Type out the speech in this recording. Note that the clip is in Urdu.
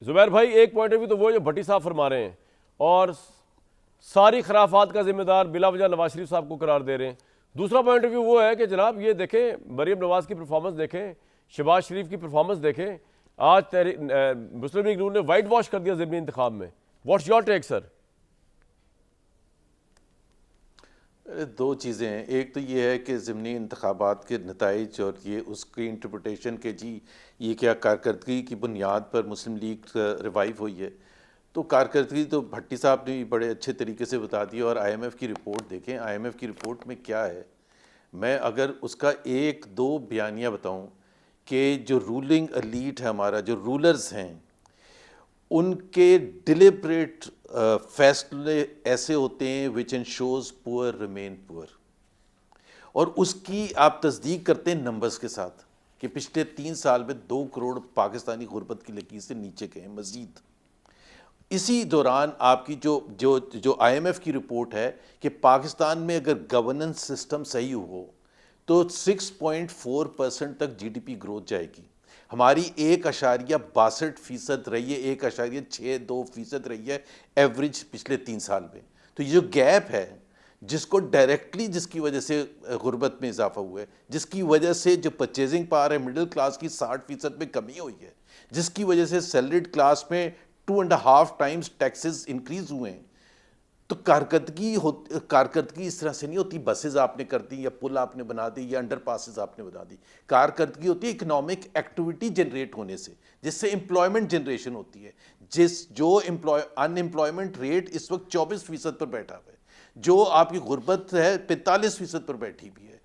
زبیر بھائی ایک پوائنٹ آف ویو تو وہ جو بھٹی صاحب فرما رہے ہیں اور ساری خرافات کا ذمہ دار بلا وجہ نواز شریف صاحب کو قرار دے رہے ہیں. دوسرا پوائنٹ آف ویو وہ ہے کہ جناب یہ دیکھیں مریم نواز کی پرفارمنس دیکھیں, شہباز شریف کی پرفارمنس دیکھیں. آج مسلم لیگ نون نے وائٹ واش کر دیا ضمنی انتخاب میں. واٹس یور ٹیک سر؟ دو چیزیں ہیں. ایک تو یہ ہے کہ ضمنی انتخابات کے نتائج اور یہ اس کی انٹرپریٹیشن کہ جی یہ کیا کارکردگی کی بنیاد پر مسلم لیگ ریوائیو ہوئی ہے. تو کارکردگی تو بھٹی صاحب نے بھی بڑے اچھے طریقے سے بتا دی. اور آئی ایم ایف کی رپورٹ دیکھیں, آئی ایم ایف کی رپورٹ میں کیا ہے. میں اگر اس کا ایک دو بیانیہ بتاؤں کہ جو رولنگ الیٹ ہے ہمارا, جو رولرز ہیں, ان کے ڈیلیبریٹ فیصلے ایسے ہوتے ہیں وچ انشورز پور ریمین پور. اور اس کی آپ تصدیق کرتے ہیں نمبرز کے ساتھ کہ پچھلے 3 سال میں 2 کروڑ پاکستانی غربت کی لکیر سے نیچے گئے ہیں مزید. اسی دوران آپ کی جو آئی ایم ایف کی رپورٹ ہے کہ پاکستان میں اگر گورننس سسٹم صحیح ہو تو 6.4% تک جی ڈی پی گروتھ جائے گی. ہماری 1.62% رہی ہے, 1.62% رہی ہے ایوریج پچھلے 3 سال میں. تو یہ جو گیپ ہے جس کو ڈائریکٹلی جس کی وجہ سے غربت میں اضافہ ہوا ہے, جس کی وجہ سے جو پرچیزنگ پاور ہے مڈل کلاس کی 60% میں کمی ہوئی ہے, جس کی وجہ سے سیلریڈ کلاس میں 2.5 ٹائمز ٹیکسز انکریز ہوئے ہیں. تو کارکردگی اس طرح سے نہیں ہوتی بسز آپ نے کر دی یا پل آپ نے بنا دی یا انڈر پاسز آپ نے بنا دی. کارکردگی ہوتی ہے اکنامک ایکٹیویٹی جنریٹ ہونے سے, جس سے امپلائمنٹ جنریشن ہوتی ہے. جو ان امپلائمنٹ ریٹ اس وقت 24% پر بیٹھا ہوا ہے, جو آپ کی غربت ہے 45% پر بیٹھی بھی ہے.